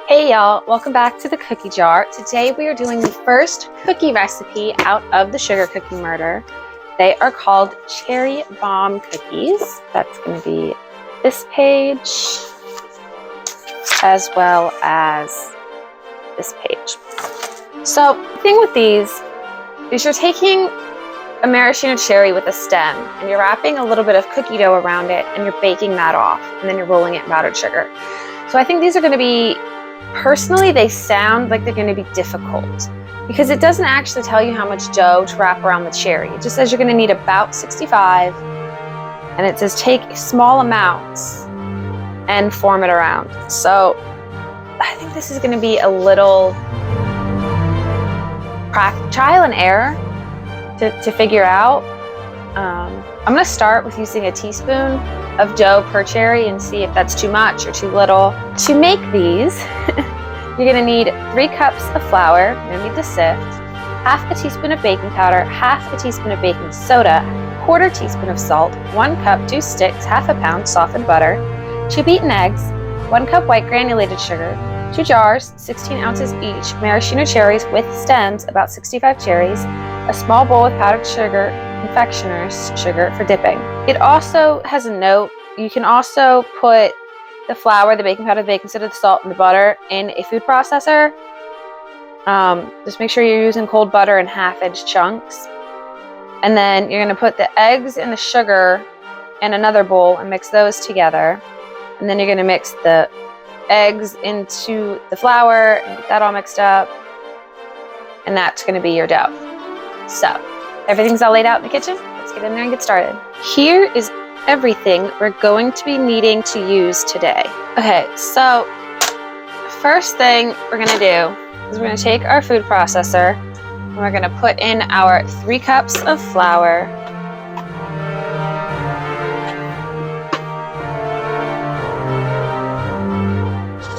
Hey y'all, welcome back to the cookie jar. Today we are doing the first cookie recipe out of the sugar cookie murder. They are called cherry bomb cookies. That's going to be this page as well as this page. So the thing with these is you're taking a maraschino cherry with a stem and you're wrapping a little bit of cookie dough around it and you're baking that off and then you're rolling it in powdered sugar. So I think these are going to be, personally, they sound like they're going to be difficult because it doesn't actually tell you how much dough to wrap around the cherry. It just says you're going to need about 65, and it says take small amounts and form it around. So I think this is going to be a little trial and error to figure out. I'm going to start with using a teaspoon of dough per cherry and see if that's too much or too little. To make these, you're going to need 3 cups of flour. You're going to need to sift, half a teaspoon of baking powder, half a teaspoon of baking soda, 1/4 teaspoon of salt, 1 cup 2 sticks, half a pound softened butter, 2 beaten eggs, 1 cup white granulated sugar, 2 jars, 16 ounces each, maraschino cherries with stems, about 65 cherries, a small bowl with powdered sugar, confectioner's sugar for dipping. It also has a note. You can also put the flour, the baking powder, the baking soda, the salt, and the butter in a food processor. Just make sure you're using cold butter in 1/2-inch chunks. And then you're going to put the eggs and the sugar in another bowl and mix those together. And then you're going to mix the eggs into the flour and get that all mixed up. And that's going to be your dough. So everything's all laid out in the kitchen. Let's get in there and get started. Here is everything we're going to be needing to use today. Okay, so first thing we're going to do is we're going to take our food processor and we're going to put in our 3 cups of flour.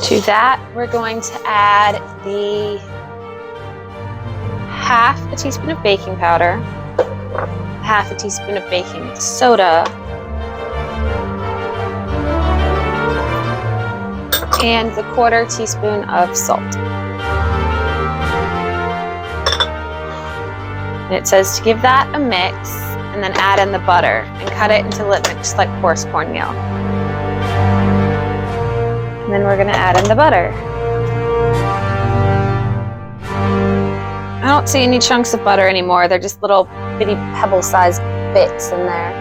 To that, we're going to add the 1/2 teaspoon of baking powder, 1/2 teaspoon of baking soda, and the 1/4 teaspoon of salt. And it says to give that a mix and then add in the butter and cut it until it looks like coarse cornmeal. And then we're going to add in the butter. I don't see any chunks of butter anymore. They're just little bitty pebble-sized bits in there.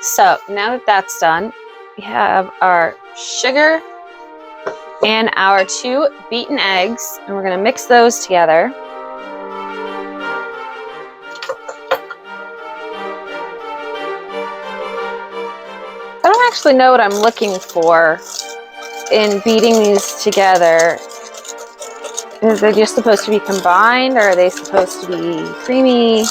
So now that that's done, we have our sugar and our 2 beaten eggs, and we're going to mix those together. I don't actually know what I'm looking for in beating these together. Is they just supposed to be combined, or are they supposed to be creamy?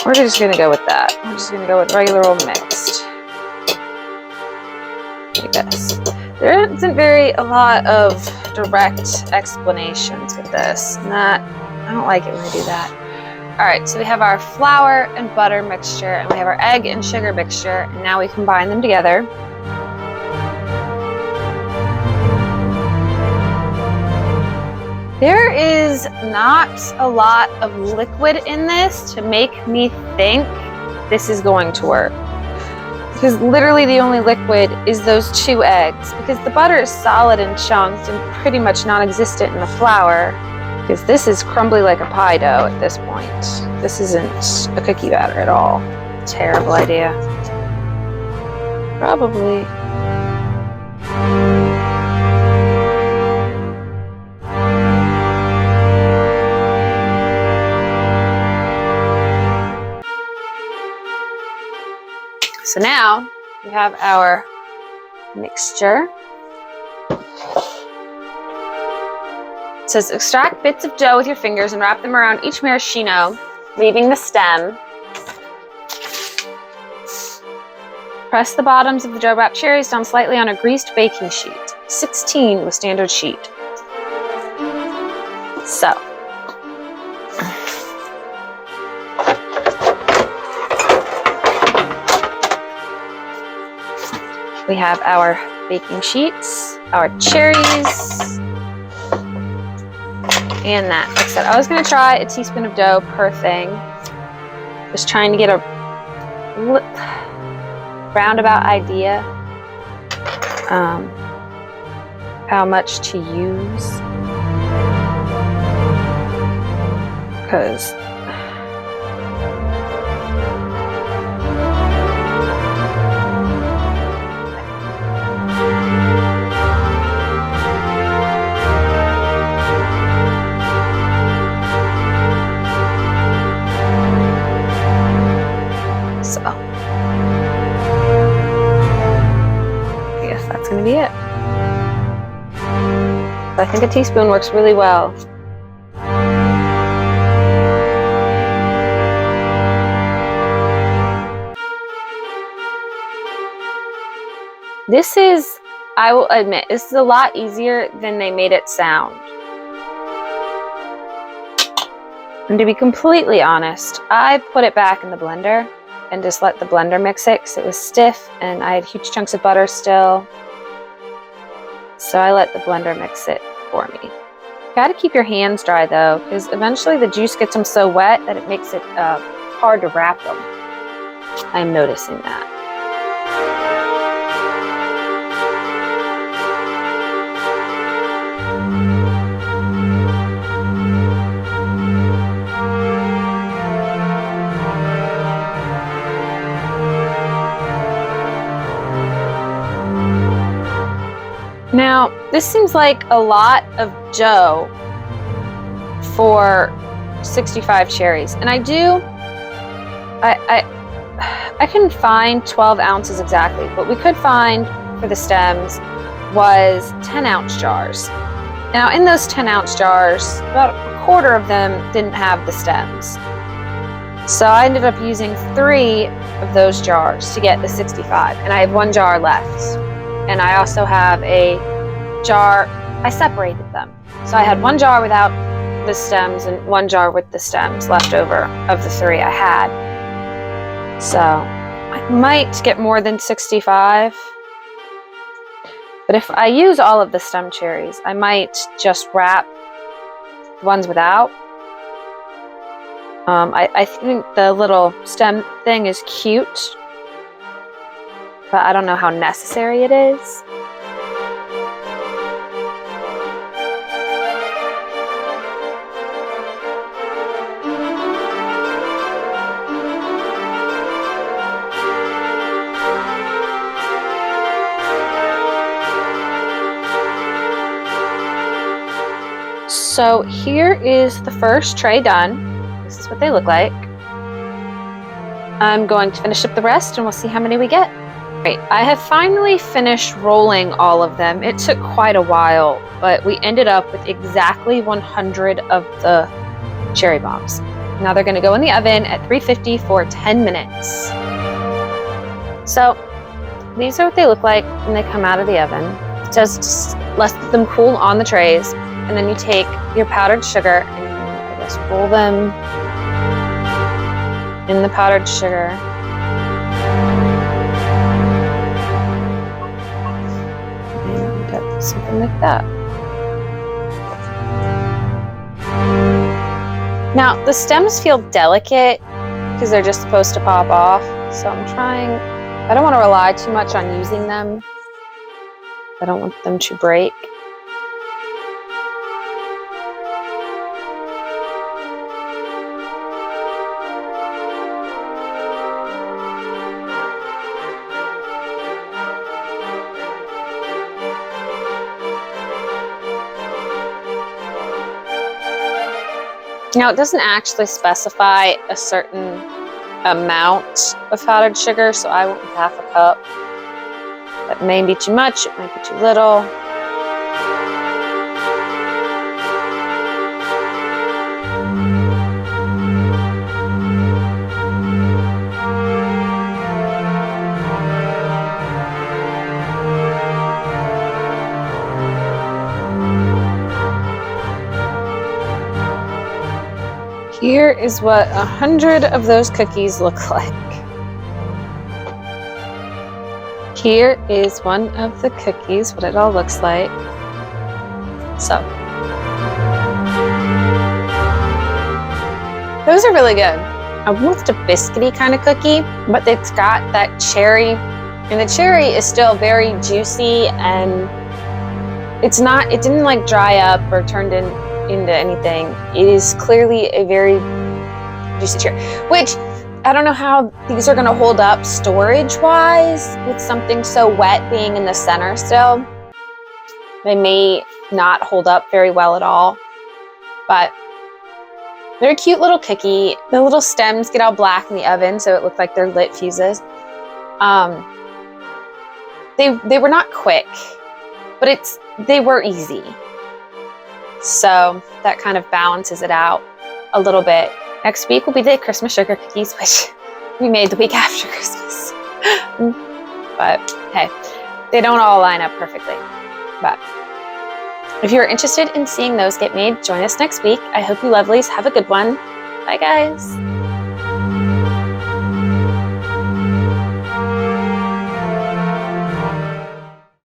We're just gonna go with that. We're just gonna go with regular old mixed. Like this. There isn't a lot of direct explanations with this. I don't like it when I do that. Alright, so we have our flour and butter mixture, and we have our egg and sugar mixture, and now we combine them together. There is not a lot of liquid in this to make me think this is going to work. Because literally the only liquid is those 2 eggs. Because the butter is solid and chunked and pretty much non-existent in the flour. Because this is crumbly like a pie dough at this point. This isn't a cookie batter at all. Terrible idea. Probably. So now we have our mixture. It says extract bits of dough with your fingers and wrap them around each maraschino, leaving the stem. Press the bottoms of the dough wrapped cherries down slightly on a greased baking sheet. 16 with standard sheet. So We have our baking sheets, our cherries, and that. Like I said, I was going to try a teaspoon of dough per thing. Just trying to get a roundabout idea how much to use. Because I guess that's going to be it. I think a teaspoon works really well. This is, I will admit, this is a lot easier than they made it sound. And to be completely honest, I put it back in the blender and just let the blender mix it because it was stiff and I had huge chunks of butter still. So I let the blender mix it for me. Got to keep your hands dry though, because eventually the juice gets them so wet that it makes it hard to wrap them. I'm noticing that. Now, this seems like a lot of dough for 65 cherries. And I couldn't find 12 ounces exactly. What we could find for the stems was 10-ounce jars. Now, in those 10-ounce jars, about a quarter of them didn't have the stems. So I ended up using 3 of those jars to get the 65. And I have 1 jar left. And I also have a jar, I separated them. So I had 1 jar without the stems and 1 jar with the stems left over of the 3 I had. So I might get more than 65. But if I use all of the stem cherries, I might just wrap the ones without. I think the little stem thing is cute, but I don't know how necessary it is. So here is the first tray done. This is what they look like. I'm going to finish up the rest and we'll see how many we get. Great. I have finally finished rolling all of them. It took quite a while, but we ended up with exactly 100 of the cherry bombs. Now they're going to go in the oven at 350 for 10 minutes. So these are what they look like when they come out of the oven. Just let them cool on the trays, and then you take your powdered sugar and I guess roll them in the powdered sugar. Something like that. Now the stems feel delicate because they're just supposed to pop off, so I'm trying, I don't want to rely too much on using them. I don't want them to break. Now, it doesn't actually specify a certain amount of powdered sugar, so I went with ½ a cup. That may be too much, it might be too little. Here is what 100 of those cookies look like. Here is one of the cookies, what it all looks like. So, those are really good. Almost a biscuity kind of cookie, but it's got that cherry, and the cherry is still very juicy, and it didn't like dry up or turned into anything. It is clearly a very juicy cherry, which I don't know how these are gonna hold up storage-wise with something so wet being in the center still. They may not hold up very well at all, but they're a cute little cookie. The little stems get all black in the oven, so it looked like they're lit fuses. They were not quick, but they were easy. So that kind of balances it out a little bit. Next week will be the Christmas sugar cookies, which we made the week after Christmas. But hey, they don't all line up perfectly. But if you're interested in seeing those get made, join us next week. I hope you lovelies have a good one. Bye, guys.